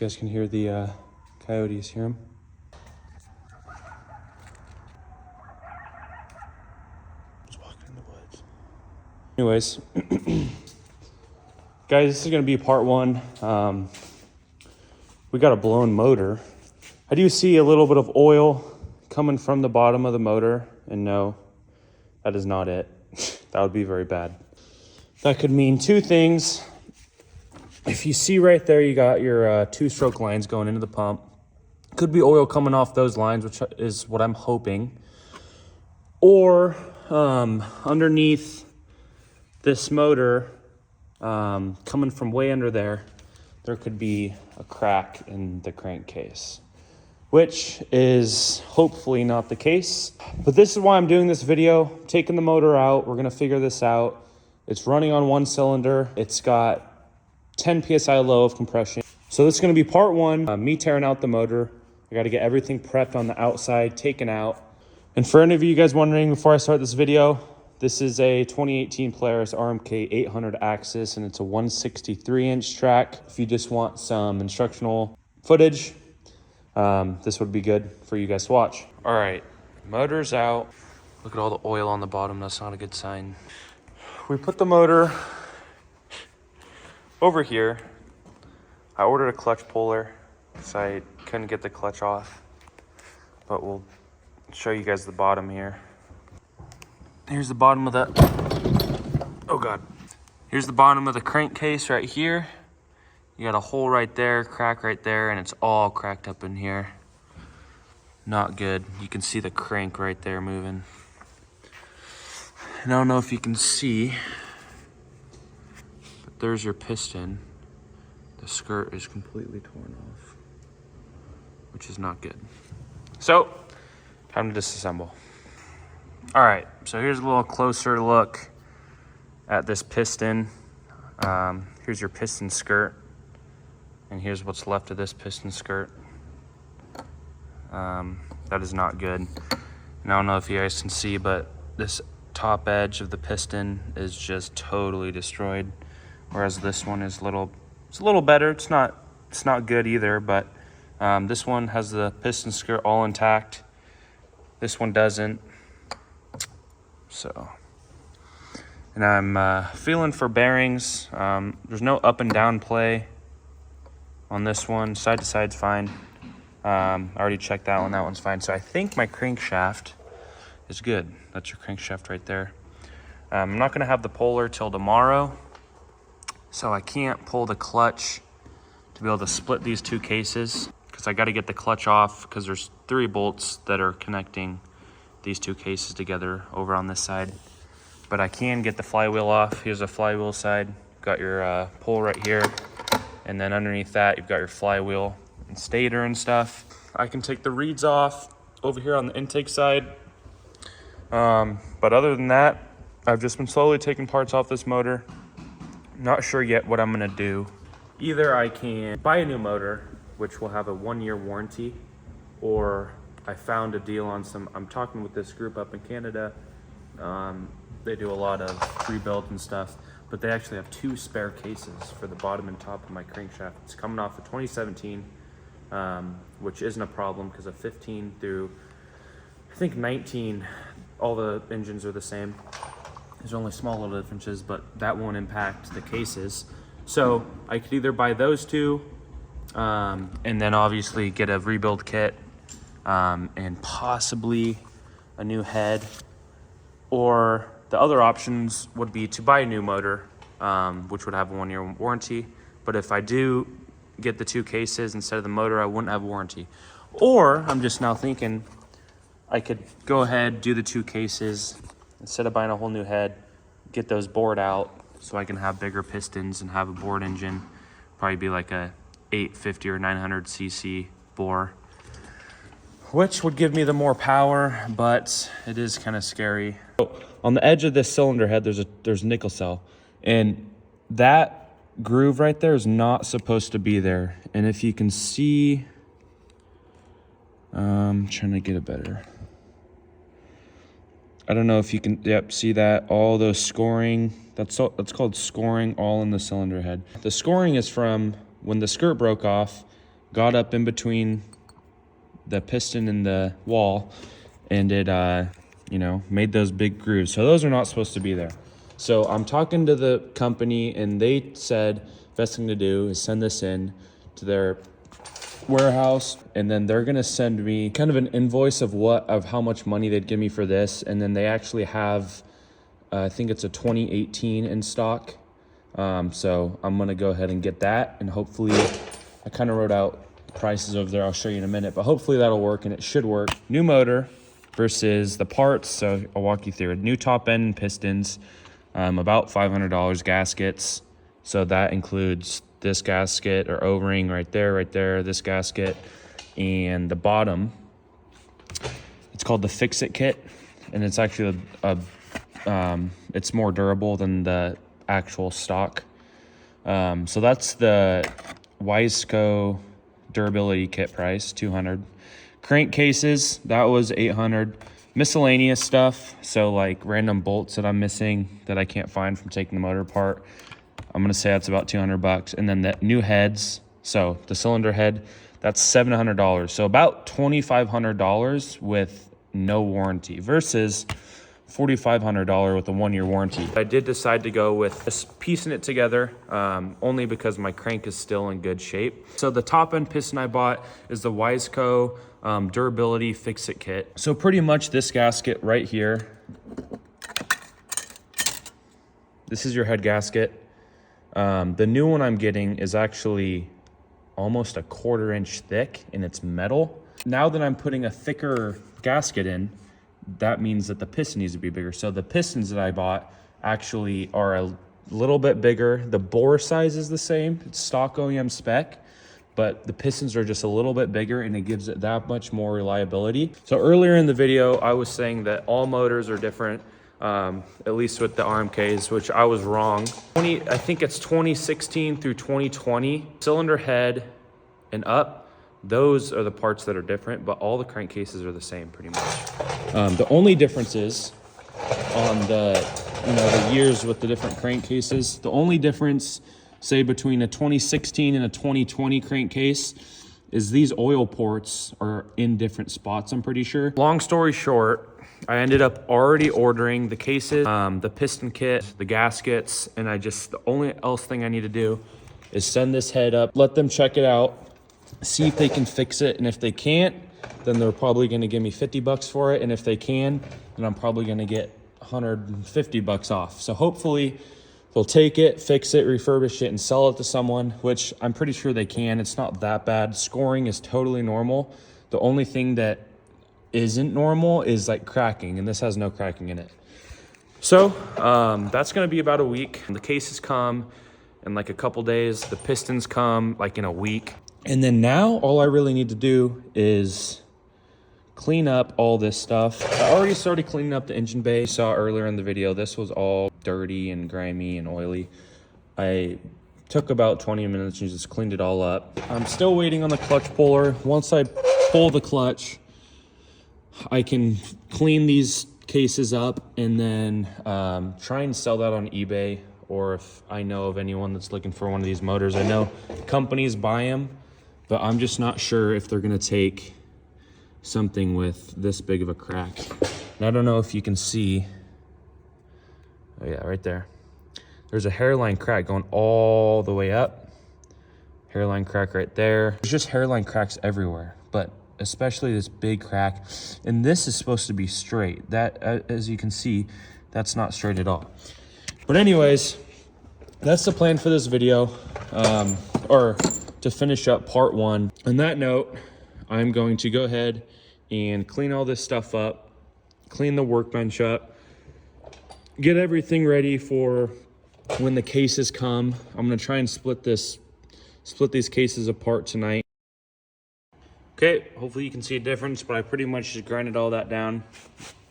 guys can hear the coyotes. Hear them? Just walking in the woods. Anyways, guys, this is gonna be part one. We got a blown motor. I do see a little bit of oil coming from the bottom of the motor, and no, that is not it. That would be very bad. That could mean two things. If you see right there, you got your two-stroke lines going into the pump. Could be oil coming off those lines, which is what I'm hoping. Or underneath this motor, coming from way under there, there could be a crack in the crankcase, which is hopefully not the case. But this is why I'm doing this video, taking the motor out. We're gonna figure this out. It's running on one cylinder. It's got 10 PSI low of compression. So this is gonna be part one, me tearing out the motor. I gotta get everything prepped on the outside, taken out. And for any of you guys wondering before I start this video, this is a 2018 Polaris RMK 800 AXYS, and it's a 163-inch track. If you just want some instructional footage, this would be good for you guys to watch. All right, motor's out. Look at all the oil on the bottom. That's not a good sign. We put the motor over here. I ordered a clutch puller because I couldn't get the clutch off, but we'll show you guys the bottom here. Here's the bottom of the, oh God. Here's the bottom of the crankcase right here. You got a hole right there, crack right there, and it's all cracked up in here. Not good. You can see the crank right there moving. And I don't know if you can see, but there's your piston. The skirt is completely torn off, which is not good. So, time to disassemble. All right, so here's a little closer look at this piston. Here's your piston skirt, and here's what's left of this piston skirt. That is not good. And I don't know if you guys can see, but this top edge of the piston is just totally destroyed, whereas this one is it's a little better. It's not good either, but this one has the piston skirt all intact. This one doesn't. So, and I'm feeling for bearings. There's no up and down play on this one. Side to side's fine. I already checked that one. That one's fine. So I think my crankshaft is good. That's your crankshaft right there. I'm not gonna have the puller till tomorrow, so I can't pull the clutch to be able to split these two cases, because I gotta get the clutch off, because there's 3 bolts that are connecting these two cases together over on this side. But I can get the flywheel off. Here's a flywheel side. Got your pull right here, and then underneath that you've got your flywheel and stator and stuff. I can take the reeds off over here on the intake side. But other than that, I've just been slowly taking parts off this motor. Not sure yet what I'm gonna do. Either I can buy a new motor, which will have a 1-year warranty, or I found a deal on I'm talking with this group up in Canada. They do a lot of rebuilds and stuff, but they actually have 2 spare cases for the bottom and top of my crankshaft. It's coming off of 2017, which isn't a problem, because of 15 through, I think 19, all the engines are the same. There's only small little differences, but that won't impact the cases. So I could either buy those 2, and then obviously get a rebuild kit, and possibly a new head, or the other options would be to buy a new motor, which would have a 1-year warranty. But if I do get the 2 cases instead of the motor, I wouldn't have a warranty. Or I'm just now thinking I could go ahead, do the 2 cases instead of buying a whole new head, get those bored out so I can have bigger pistons and have a bored engine. Probably be like a 850 or 900 cc bore, which would give me the more power, but it is kind of scary. On the edge of this cylinder head, there's nickel cell, and that groove right there is not supposed to be there. And if you can see, I'm trying to get it better. I don't know if you can, see that? All those scoring, that's called scoring all in the cylinder head. The scoring is from when the skirt broke off, got up in between the piston and the wall, and it, you know, made those big grooves. So those are not supposed to be there. So I'm talking to the company, and they said best thing to do is send this in to their warehouse, and then they're gonna send me kind of an invoice of how much money they'd give me for this. And then they actually have, I think it's a 2018 in stock. So I'm gonna go ahead and get that, and hopefully, I kind of wrote out prices over there. I'll show you in a minute, but hopefully that'll work, and it should work. New motor versus the parts. So I'll walk you through it. New top end and pistons, about $500 gaskets. So that includes this gasket or O-ring right there, this gasket, and the bottom. It's called the Fix-It kit, and it's actually it's more durable than the actual stock. So that's the AXYS durability kit price, $200. Crankcases, that was $800. Miscellaneous stuff, so like random bolts that I'm missing that I can't find from taking the motor apart, I'm gonna say that's about $200. And then the new heads, so the cylinder head, that's $700. So about $2,500 with no warranty versus $4,500 with a 1-year warranty. I did decide to go with just piecing it together, only because my crank is still in good shape. So the top end piston I bought is the AXYS durability Fix-It kit. So pretty much this gasket right here, this is your head gasket. The new one I'm getting is actually almost a 1/4 inch thick, and it's metal. Now that I'm putting a thicker gasket in, that means that the piston needs to be bigger. So the pistons that I bought actually are a little bit bigger. The bore size is the same, it's stock OEM spec, but the pistons are just a little bit bigger, and it gives it that much more reliability. So earlier in the video, I was saying that all motors are different, at least with the RMKs, which I was wrong. I think it's 2016 through 2020, cylinder head and up, those are the parts that are different, but all the crankcases are the same pretty much. The only difference is on the, the years with the different crankcases. The only difference, say, between a 2016 and a 2020 crankcase is these oil ports are in different spots, I'm pretty sure. Long story short, I ended up already ordering the cases, the piston kit, the gaskets, and the only else thing I need to do is send this head up, let them check it out, see if they can fix it, and if they can't, then they're probably gonna give me $50 for it, and if they can, then I'm probably gonna get $150 off. So hopefully they'll take it, fix it, refurbish it, and sell it to someone, which I'm pretty sure they can. It's not that bad. Scoring is totally normal. The only thing that isn't normal is like cracking, and this has no cracking in it. So that's gonna be about a week. The cases come in like a couple days. The pistons come like in a week. And then now all I really need to do is clean up all this stuff. I already started cleaning up the engine bay. You saw earlier in the video, this was all dirty and grimy and oily. I took about 20 minutes and just cleaned it all up. I'm still waiting on the clutch puller. Once I pull the clutch, I can clean these cases up and then try and sell that on eBay, or if I know of anyone that's looking for one of these motors. I know companies buy them, but I'm just not sure if they're gonna take something with this big of a crack. And I don't know if you can see, oh yeah, right there. There's a hairline crack going all the way up. Hairline crack right there. There's just hairline cracks everywhere, but especially this big crack. And this is supposed to be straight. That, as you can see, that's not straight at all. But anyways, that's the plan for this video, or to finish up part 1. On that note, I'm going to go ahead and clean all this stuff up, clean the workbench up, get everything ready for when the cases come. I'm gonna try and split these cases apart tonight. Okay, hopefully you can see a difference, but I pretty much just grinded all that down,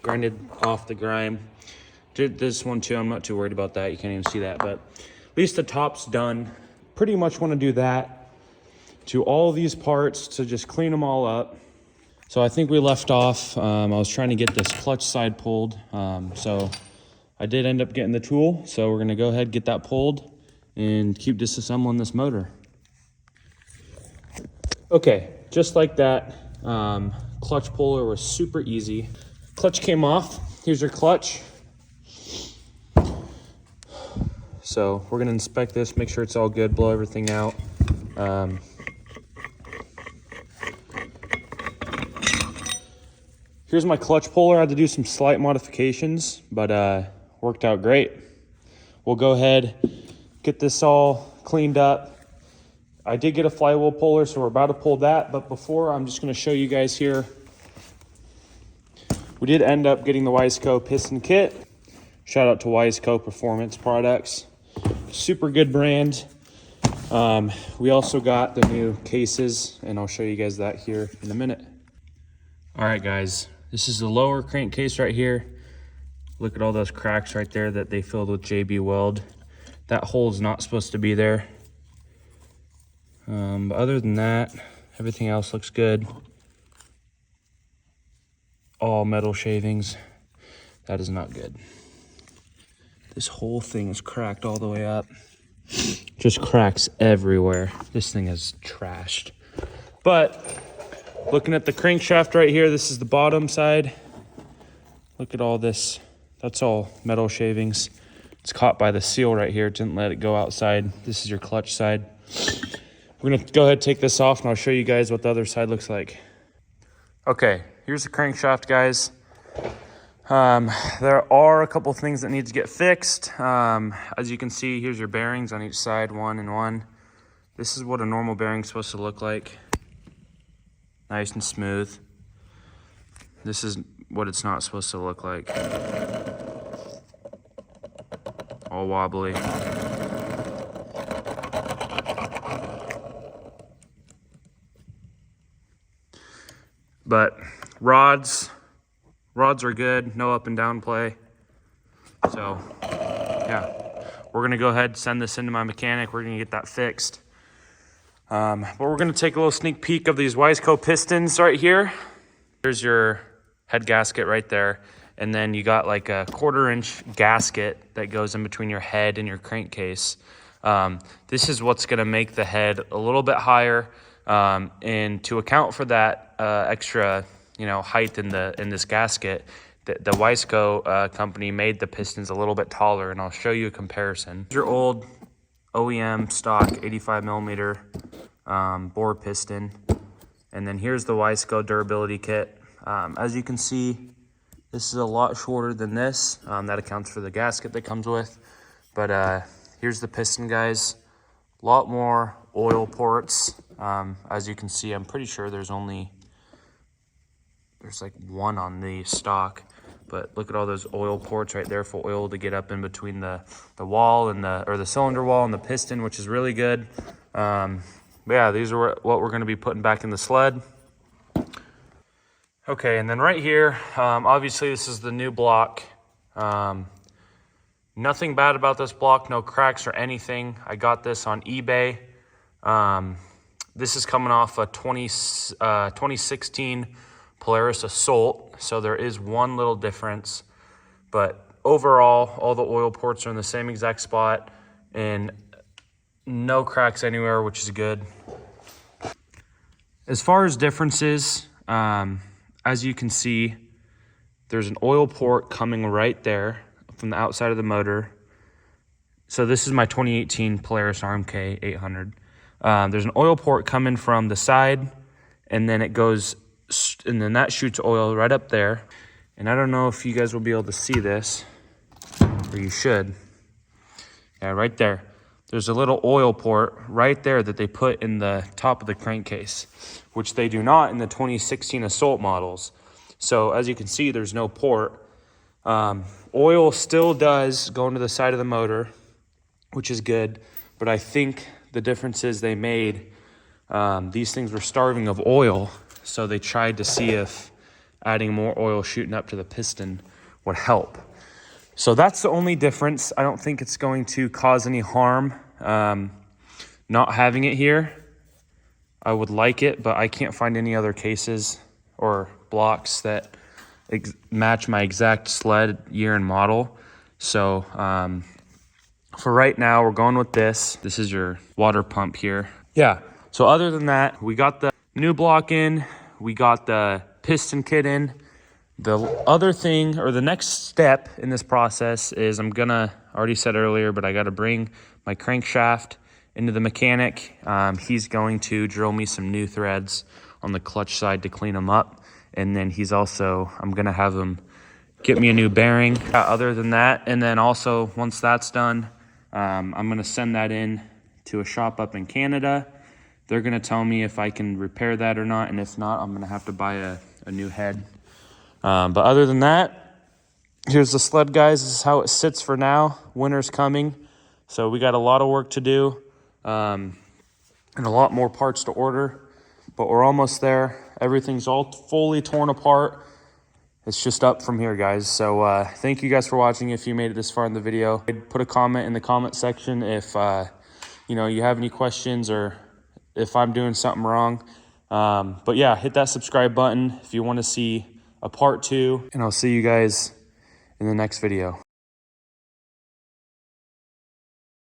grinded off the grime. Did this one too, I'm not too worried about that. You can't even see that, but at least the top's done. Pretty much wanna do that to all these parts to just clean them all up. So I think we left off, I was trying to get this clutch side pulled. So I did end up getting the tool. So we're gonna go ahead, get that pulled and keep disassembling this motor. Okay, just like that, clutch puller was super easy. Clutch came off. Here's your clutch. So we're gonna inspect this, make sure it's all good, blow everything out. Here's my clutch puller. I had to do some slight modifications, but worked out great. We'll go ahead, get this all cleaned up. I did get a flywheel puller, so we're about to pull that. But before, I'm just gonna show you guys here. We did end up getting the Wiseco piston kit. Shout out to Wiseco Performance Products. Super good brand. We also got the new cases, and I'll show you guys that here in a minute. All right, guys. This is the lower crankcase right here. Look at all those cracks right there that they filled with JB Weld. That hole's not supposed to be there. But other than that, everything else looks good. All metal shavings. That is not good. This whole thing is cracked all the way up. Just cracks everywhere. This thing is trashed. But looking at the crankshaft right here, this is the bottom side. Look at all this. That's all metal shavings. It's caught by the seal right here. It didn't let it go outside. This is your clutch side. We're gonna go ahead and take this off and I'll show you guys what the other side looks like. Okay, here's the crankshaft, guys. There are a couple things that need to get fixed. As you can see, here's your bearings on each side, 1 and 1. This is what a normal bearing's supposed to look like. Nice and smooth. This is what it's not supposed to look like. All wobbly. But rods are good, no up and down play. So yeah, we're gonna go ahead and send this into my mechanic. We're gonna get that fixed. But we're gonna take a little sneak peek of these Wiseco pistons right here. Here's your head gasket right there. And then you got like a 1/4-inch gasket that goes in between your head and your crankcase. This is what's gonna make the head a little bit higher. And to account for that extra, height in this gasket, the Wiseco company made the pistons a little bit taller, and I'll show you a comparison. Here's your old OEM stock 85 millimeter bore piston, and then here's the Wiseco durability kit. As you can see, this is a lot shorter than this. That accounts for the gasket that comes with. But here's the piston, guys. A lot more oil ports. As you can see, I'm pretty sure there's like 1 on the stock. But look at all those oil ports right there for oil to get up in between the wall and the cylinder wall and the piston, which is really good. But yeah, these are what we're going to be putting back in the sled. Okay, and then right here, obviously this is the new block. Nothing bad about this block, no cracks or anything. I got this on eBay. This is coming off a 2016 Polaris Assault, so there is one little difference. But overall, all the oil ports are in the same exact spot and no cracks anywhere, which is good. As far as differences, as you can see, there's an oil port coming right there from the outside of the motor. So this is my 2018 Polaris RMK 800. There's an oil port coming from the side, and then it goes, and then that shoots oil right up there. And I don't know if you guys will be able to see this, or you should. Yeah, right there. There's a little oil port right there that they put in the top of the crankcase, which they do not in the 2016 Assault models. So as you can see, there's no port. Oil still does go into the side of the motor, which is good. But I think the difference is they made, these things were starving of oil. So they tried to see if adding more oil shooting up to the piston would help. So that's the only difference. I don't think it's going to cause any harm not having it here. I would like it, but I can't find any other cases or blocks that match my exact sled year and model. So for right now, we're going with this. This is your water pump here. Yeah, So other than that, we got the new block in, we got the piston kit in. The other thing, or the next step in this process is I already said earlier, but I gotta bring my crankshaft into the mechanic. He's going to drill me some new threads on the clutch side to clean them up. And then I'm gonna have him get me a new bearing. Other than that, and then also once that's done, I'm gonna send that in to a shop up in Canada. They're gonna tell me if I can repair that or not, and if not, I'm gonna have to buy a new head. But other than that, here's the sled, guys. This is how it sits for now. Winter's coming, so we got a lot of work to do, and a lot more parts to order, but we're almost there. Everything's all fully torn apart. It's just up from here, guys. So thank you guys for watching. If you made it this far in the video, put a comment in the comment section if you have any questions or if I'm doing something wrong. But yeah, hit that subscribe button if you want to see a part 2, and I'll see you guys in the next video.